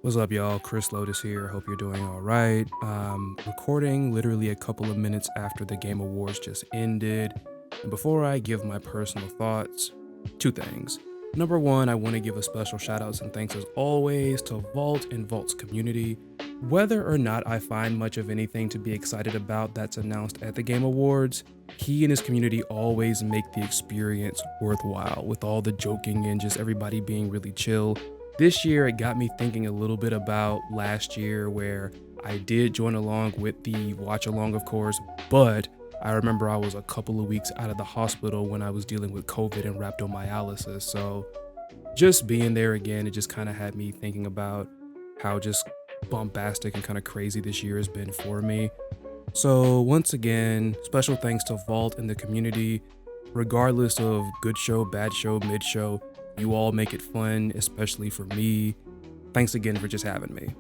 What's up, y'all? Chris Lotus here. Hope you're doing all right. Recording literally a couple of minutes after the Game Awards just ended. And before I give my personal thoughts, two things. Number one, I want to give a special shout out and thanks as always to Vault and Vault's community. Whether or not I find much of anything to be excited about that's announced at the Game Awards, he and his community always make the experience worthwhile with all the joking and just everybody being really chill. This year, it got me thinking a little bit about last year where I did join along with the watch along, of course, but I remember I was a couple of weeks out of the hospital when I was dealing with COVID and rhabdomyolysis. So just being there again, it just kind of had me thinking about how just bombastic and kind of crazy this year has been for me. So once again, special thanks to Vault and the community. Regardless of good show, bad show, mid show, you all make it fun, especially for me. Thanks again for just having me.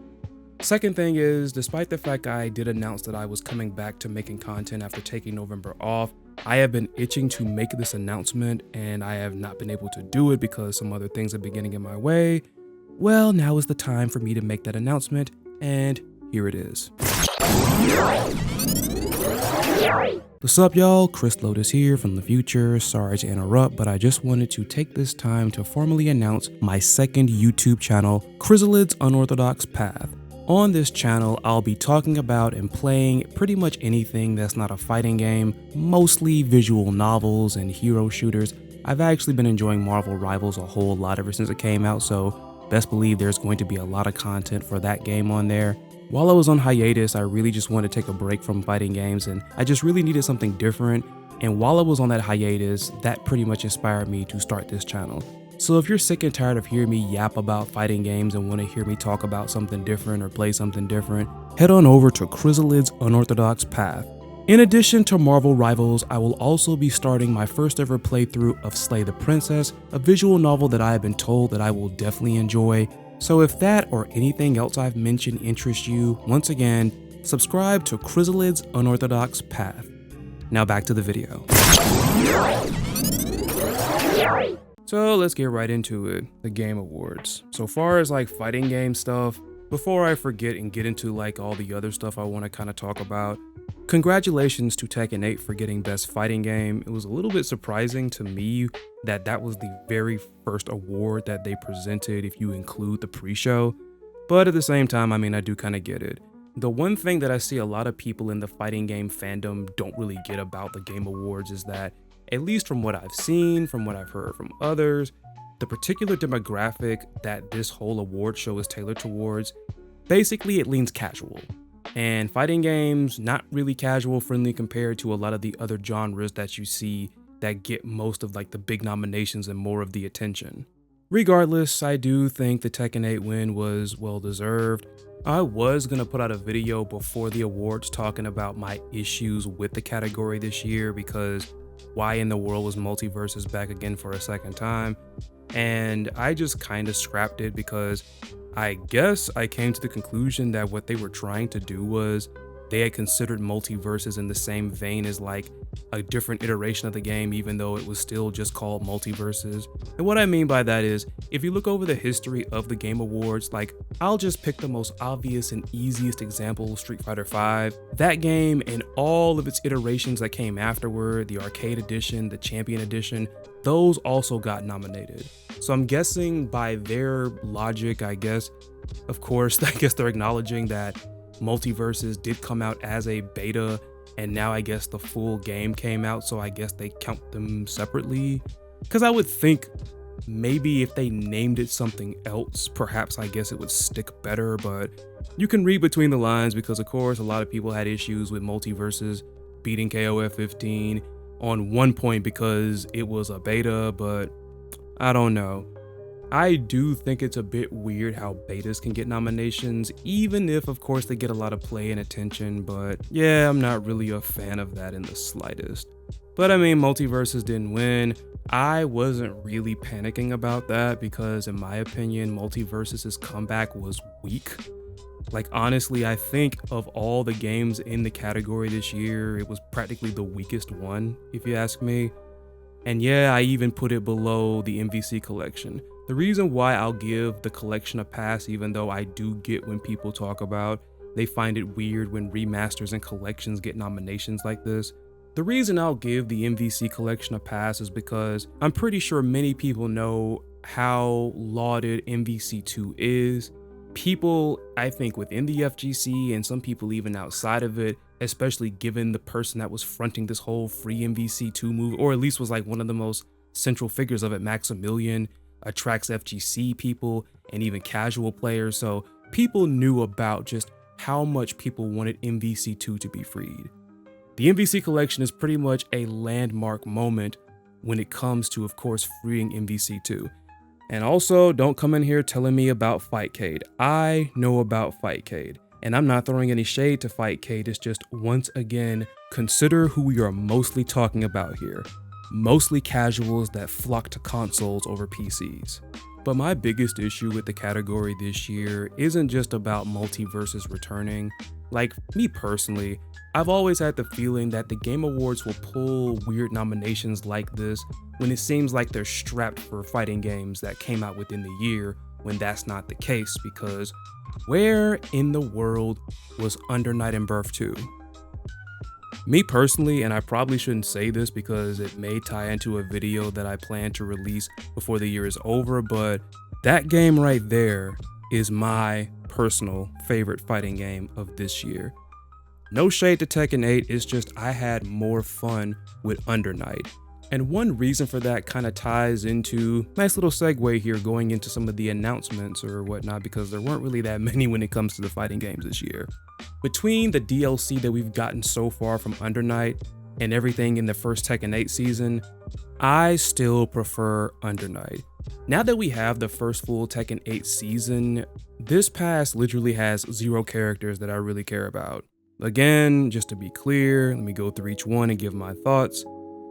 Second thing is, despite the fact I did announce that I was coming back to making content after taking November off, I have been itching to make this announcement and I have not been able to do it because some other things have been getting in my way. Well, now is the time for me to make that announcement, and here it is. What's up, y'all? Chris Lotus here from the future. Sorry to interrupt, but I just wanted to take this time to formally announce my second YouTube channel, Chrysalid's Unorthodox Path. On this channel, I'll be talking about and playing pretty much anything that's not a fighting game, mostly visual novels and hero shooters. I've actually been enjoying Marvel Rivals a whole lot ever since it came out, so best believe there's going to be a lot of content for that game on there. While I was on hiatus, I really just wanted to take a break from fighting games and I just really needed something different. And while I was on that hiatus, that pretty much inspired me to start this channel. So if you're sick and tired of hearing me yap about fighting games and want to hear me talk about something different or play something different, head on over to Chrysalid's Unorthodox Path. In addition to Marvel Rivals, I will also be starting my first ever playthrough of Slay the Princess, a visual novel that I have been told that I will definitely enjoy. So if that or anything else I've mentioned interests you, once again, subscribe to Chrysalid's Unorthodox Path. Now back to the video. So let's get right into it, the Game Awards. So far as like fighting game stuff, before I forget and get into like all the other stuff I want to kind of talk about, congratulations to Tekken 8 for getting Best Fighting Game. It was a little bit surprising to me that that was the very first award that they presented if you include the pre-show. But at the same time, I mean, I do kind of get it. The one thing that I see a lot of people in the fighting game fandom don't really get about the Game Awards is that, at least from what I've seen, from what I've heard from others, the particular demographic that this whole award show is tailored towards, basically it leans casual. And fighting games, not really casual friendly compared to a lot of the other genres that you see that get most of like the big nominations and more of the attention. Regardless, I do think the Tekken 8 win was well deserved. I was gonna put out a video before the awards talking about my issues with the category this year because why in the world was Multiverses back again for a second time? And I just kind of scrapped it because I guess I came to the conclusion that what they were trying to do was they had considered Multiverses in the same vein as like a different iteration of the game, even though it was still just called Multiverses. And what I mean by that is, if you look over the history of the Game Awards, like I'll just pick the most obvious and easiest example, Street Fighter V. That game and all of its iterations that came afterward, the Arcade Edition, the Champion Edition, those also got nominated. So I'm guessing by their logic, I guess, of course, I guess they're acknowledging that Multiverses did come out as a beta and now I guess the full game came out, so I guess they count them separately. Because I would think maybe if they named it something else, perhaps I guess it would stick better, but you can read between the lines because of course a lot of people had issues with Multiverses beating KOF 15 on one point because it was a beta, but I don't know. I do think it's a bit weird how betas can get nominations, even if of course they get a lot of play and attention, but yeah, I'm not really a fan of that in the slightest. But I mean, Multiverses didn't win. I wasn't really panicking about that because in my opinion, Multiverses' comeback was weak. Like honestly, I think of all the games in the category this year, it was practically the weakest one, if you ask me. And yeah, I even put it below the MVC collection. The reason why I'll give the collection a pass, even though I do get when people talk about they find it weird when remasters and collections get nominations like this. The reason I'll give the MVC collection a pass is because I'm pretty sure many people know how lauded MVC2 is. People, I think, within the FGC and some people even outside of it, especially given the person that was fronting this whole free MVC2 move, or at least was like one of the most central figures of it, Maximilian, attracts FGC people and even casual players. So people knew about just how much people wanted MVC2 to be freed. The MVC collection is pretty much a landmark moment when it comes to, of course, freeing MVC2. And also, don't come in here telling me about Fightcade. I know about Fightcade, and I'm not throwing any shade to Fightcade. It's just, once again, consider who we are mostly talking about here. Mostly casuals that flock to consoles over PCs. But my biggest issue with the category this year isn't just about multiverses returning. Like, me personally, I've always had the feeling that the Game Awards will pull weird nominations like this when it seems like they're strapped for fighting games that came out within the year, when that's not the case, because where in the world was Under Night and Birth 2? Me personally, and I probably shouldn't say this because it may tie into a video that I plan to release before the year is over, but that game right there is my personal favorite fighting game of this year. No shade to Tekken 8, it's just I had more fun with Under Night. And one reason for that kind of ties into, nice little segue here going into some of the announcements or whatnot, because there weren't really that many when it comes to the fighting games this year. Between the DLC that we've gotten so far from Under Night and everything in the first Tekken 8 season, I still prefer Under Night. Now that we have the first full Tekken 8 season, this pass literally has 0 characters that I really care about. Again, just to be clear, let me go through each one and give my thoughts.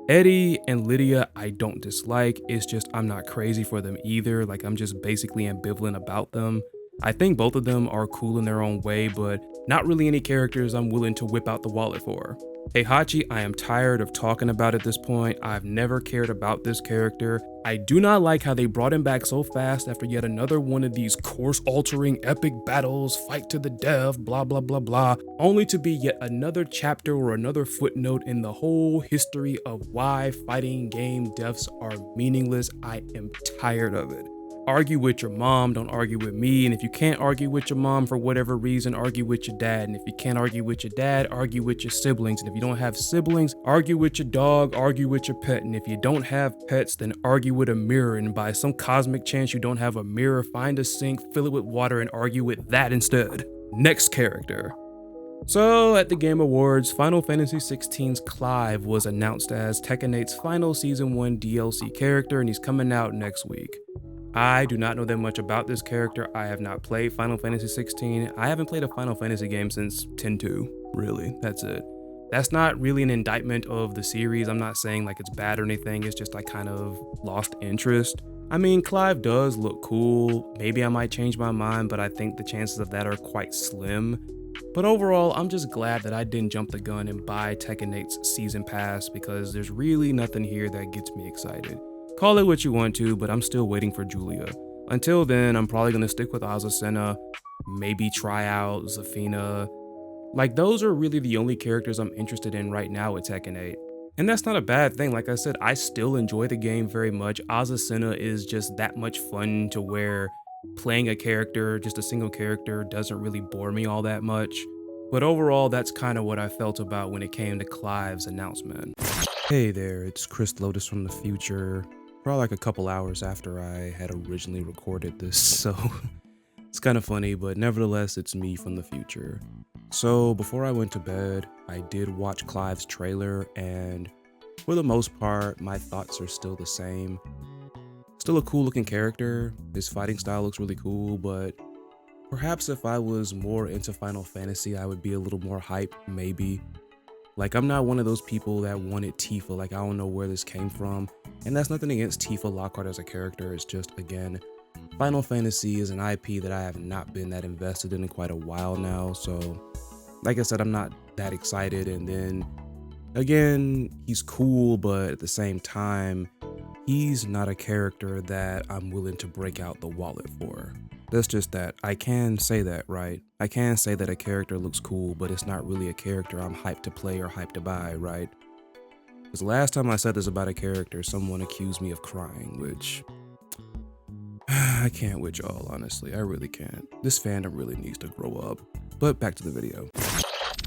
Eddie and Lydia, I don't dislike, it's just I'm not crazy for them either, like I'm just basically ambivalent about them. I think both of them are cool in their own way, but not really any characters I'm willing to whip out the wallet for. Heihachi, I am tired of talking about at this point. I've never cared about this character. I do not like how they brought him back so fast after yet another one of these course-altering epic battles, fight to the death, blah blah blah blah, only to be yet another chapter or another footnote in the whole history of why fighting game deaths are meaningless. I am tired of it. Argue with your mom, don't argue with me, and if you can't argue with your mom for whatever reason, argue with your dad, and if you can't argue with your dad, argue with your siblings, and if you don't have siblings, argue with your dog, argue with your pet, and if you don't have pets, then argue with a mirror, and by some cosmic chance you don't have a mirror, find a sink, fill it with water, and argue with that instead. Next character. So, at the Game Awards, Final Fantasy XVI's Clive was announced as Tekken 8's final Season 1 DLC character, and he's coming out next week. I do not know that much about this character. I have not played Final Fantasy 16. I haven't played a Final Fantasy game since 10-2, really, that's it. That's not really an indictment of the series. I'm not saying like it's bad or anything, it's just I kind of lost interest. I mean, Clive does look cool. Maybe I might change my mind, but I think the chances of that are quite slim. But overall, I'm just glad that I didn't jump the gun and buy Tekken 8's Season Pass, because there's really nothing here that gets me excited. Call it what you want to, but I'm still waiting for Julia. Until then, I'm probably going to stick with Azucena, maybe try out Zafina. Like, those are really the only characters I'm interested in right now with Tekken 8. And that's not a bad thing. Like I said, I still enjoy the game very much. Azucena is just that much fun to where playing a character, just a single character, doesn't really bore me all that much. But overall, that's kind of what I felt about when it came to Clive's announcement. Hey there, it's Chris Lotus from the future. Probably like a couple hours after I had originally recorded this, so it's kind of funny, but nevertheless, it's me from the future. So before I went to bed, I did watch Clive's trailer, and for the most part, my thoughts are still the same. Still a cool looking character, his fighting style looks really cool, but perhaps if I was more into Final Fantasy, I would be a little more hyped, maybe. Like, I'm not one of those people that wanted Tifa, like I don't know where this came from. And that's nothing against Tifa Lockhart as a character, it's just, again, Final Fantasy is an IP that I have not been that invested in quite a while now, so like I said, I'm not that excited. And then, again, he's cool, but at the same time, he's not a character that I'm willing to break out the wallet for. That's just that. I can say that, right? I can say that a character looks cool, but it's not really a character I'm hyped to play or hyped to buy, right? Because the last time I said this about a character, someone accused me of crying, which I can't with y'all, honestly. I really can't. This fandom really needs to grow up. But back to the video.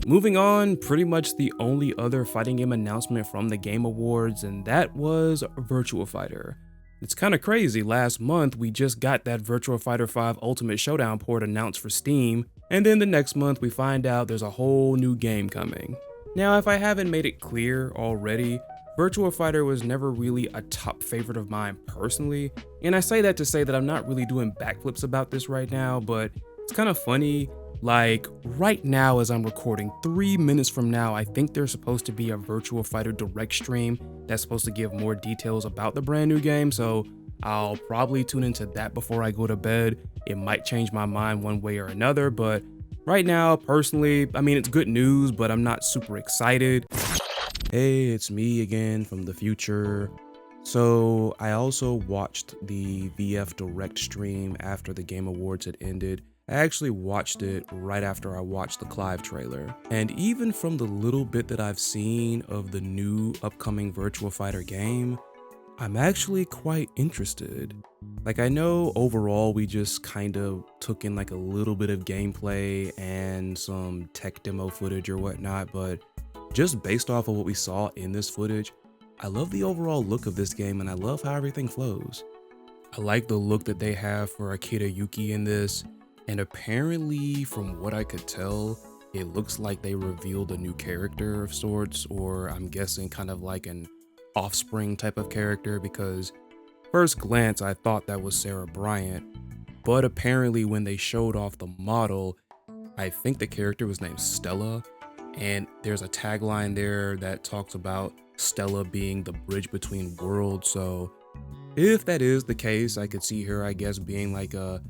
Moving on, pretty much the only other fighting game announcement from the Game Awards, and that was Virtua Fighter. It's kind of crazy, last month we just got that Virtua Fighter 5 Ultimate Showdown port announced for Steam, and then the next month we find out there's a whole new game coming. Now, if I haven't made it clear already, Virtua Fighter was never really a top favorite of mine personally, and I say that to say that I'm not really doing backflips about this right now, but it's kind of funny. Like, right now as I'm recording, 3 minutes from now, I think there's supposed to be a Virtua Fighter Direct stream that's supposed to give more details about the brand new game, so I'll probably tune into that before I go to bed. It might change my mind one way or another, but right now, personally, I mean, it's good news, but I'm not super excited. Hey, it's me again from the future. So I also watched the VF Direct stream after the Game Awards had ended. I actually watched it right after I watched the Clive trailer. And even from the little bit that I've seen of the new upcoming Virtua Fighter game, I'm actually quite interested. Like, I know overall we just kind of took in like a little bit of gameplay and some tech demo footage or whatnot, but just based off of what we saw in this footage, I love the overall look of this game and I love how everything flows. I like the look that they have for Akira Yuki in this, and apparently from what I could tell, it looks like they revealed a new character of sorts, or I'm guessing kind of like an offspring type of character, because first glance I thought that was Sarah Bryant, but apparently when they showed off the model, I think the character was named Stella, and there's a tagline there that talks about Stella being the bridge between worlds. So if that is the case, I could see her, I guess, being like a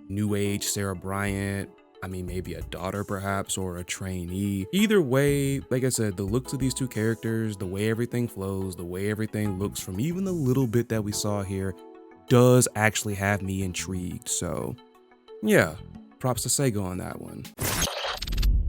new age Sarah Bryant. I mean, maybe a daughter perhaps, or a trainee. Either way, like I said, the looks of these two characters, the way everything flows, the way everything looks from even the little bit that we saw here does actually have me intrigued. So yeah, props to Sega on that one.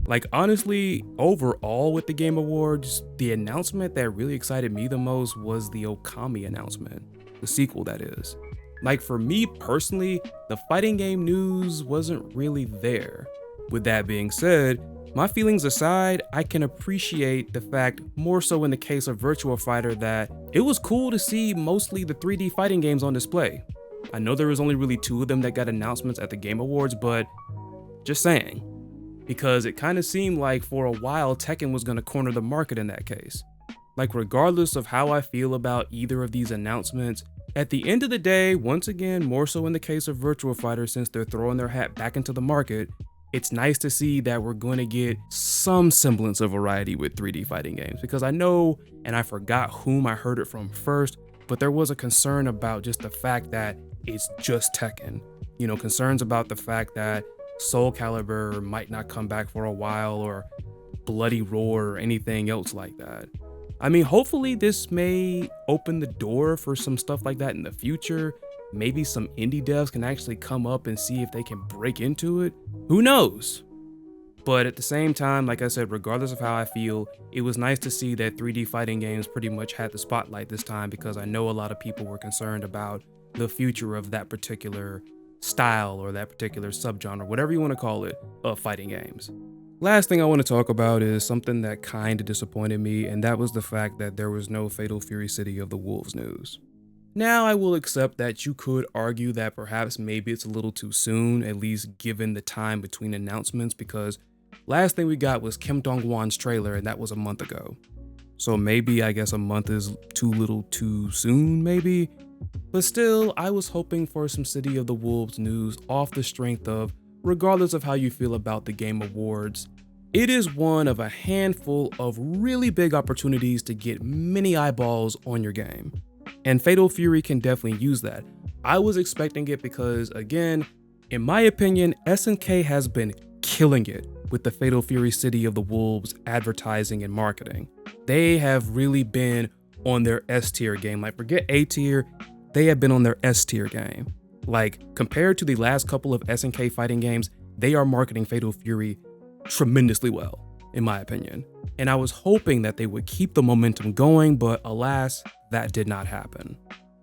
Like, honestly, overall with the Game Awards, the announcement that really excited me the most was the Okami announcement, the sequel that is. Like, for me personally, the fighting game news wasn't really there. With that being said, my feelings aside, I can appreciate the fact, more so in the case of Virtua Fighter, that it was cool to see mostly the 3D fighting games on display. I know there was only really 2 of them that got announcements at the Game Awards, but just saying. Because it kind of seemed like for a while Tekken was going to corner the market in that case. Like, regardless of how I feel about either of these announcements, at the end of the day, once again, more so in the case of Virtua Fighter, since they're throwing their hat back into the market, it's nice to see that we're going to get some semblance of variety with 3D fighting games. Because I know, and I forgot whom I heard it from first, but there was a concern about just the fact that it's just Tekken. You know, concerns about the fact that Soul Calibur might not come back for a while, or Bloody Roar, or anything else like that. I mean, hopefully this may open the door for some stuff like that in the future. Maybe some indie devs can actually come up and see if they can break into it. Who knows? But at the same time, like I said, regardless of how I feel, it was nice to see that 3D fighting games pretty much had the spotlight this time, because I know a lot of people were concerned about the future of that particular style or that particular subgenre, whatever you want to call it, of fighting games. Last thing I want to talk about is something that kind of disappointed me, and that was the fact that there was no Fatal Fury City of the Wolves news. Now, I will accept that you could argue that perhaps maybe it's a little too soon, at least given the time between announcements, because last thing we got was Kim Dong-won's trailer, and that was a month ago. So maybe, I guess a month is too little too soon, maybe? But still, I was hoping for some City of the Wolves news off the strength of, regardless of how you feel about the Game Awards, it is one of a handful of really big opportunities to get many eyeballs on your game. And Fatal Fury can definitely use that. I was expecting it because, again, in my opinion, SNK has been killing it with the Fatal Fury City of the Wolves advertising and marketing. They have really been on their S tier game. Like, forget A tier, they have been on their S tier game. Like, compared to the last couple of SNK fighting games, they are marketing Fatal Fury tremendously well, in my opinion. And I was hoping that they would keep the momentum going, but alas, that did not happen.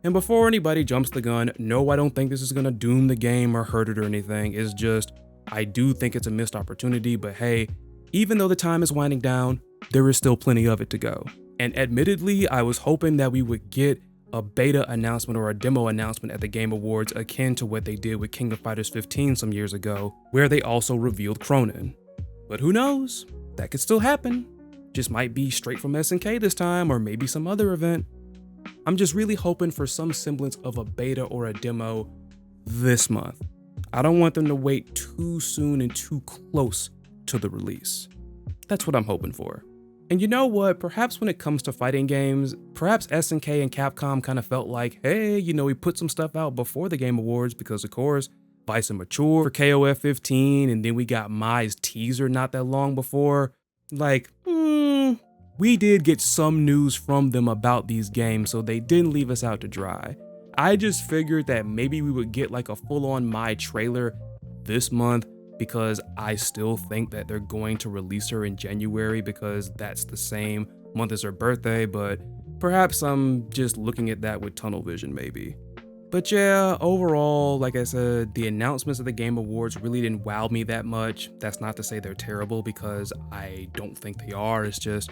And before anybody jumps the gun, no, I don't think this is gonna doom the game or hurt it or anything. It's just, I do think it's a missed opportunity, but hey, even though the time is winding down, there is still plenty of it to go. And admittedly, I was hoping that we would get a beta announcement or a demo announcement at the Game Awards akin to what they did with King of Fighters 15 some years ago, where they also revealed Cronin. But who knows? That could still happen. Just might be straight from SNK this time, or maybe some other event. I'm just really hoping for some semblance of a beta or a demo this month. I don't want them to wait too soon and too close to the release. That's what I'm hoping for. And you know what? Perhaps when it comes to fighting games, perhaps SNK and Capcom kind of felt like, hey, we put some stuff out before the Game Awards because, of course, Vice and Mature for KOF 15, and then we got Mai's teaser not that long before. Like, we did get some news from them about these games, so they didn't leave us out to dry. I just figured that maybe we would get like a full-on Mai trailer this month, because I still think that they're going to release her in January because that's the same month as her birthday, but perhaps I'm just looking at that with tunnel vision maybe. But yeah, overall, like I said, the announcements of the Game Awards really didn't wow me that much. That's not to say they're terrible, because I don't think they are. It's just,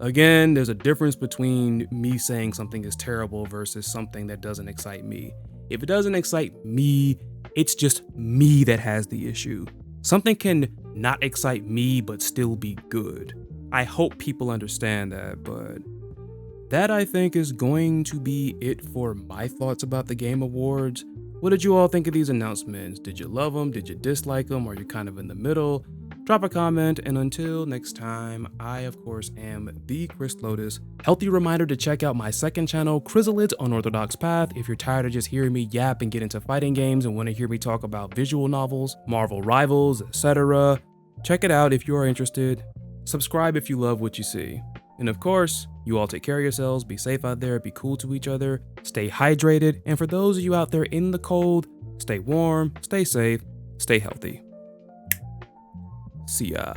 again, there's a difference between me saying something is terrible versus something that doesn't excite me. If it doesn't excite me, it's just me that has the issue. Something can not excite me but still be good. I hope people understand that, but that I think is going to be it for my thoughts about the Game Awards. What did you all think of these announcements? Did you love them? Did you dislike them? Are you kind of in the middle? Drop a comment, and until next time, I of course am the Chris Lotus. Healthy reminder to check out my second channel, Chrysalid's Unorthodox Path, if you're tired of just hearing me yap and get into fighting games and want to hear me talk about visual novels, Marvel Rivals, etc. Check it out if you are interested. Subscribe if you love what you see. And of course, you all take care of yourselves, be safe out there, be cool to each other, stay hydrated, and for those of you out there in the cold, stay warm, stay safe, stay healthy. See ya.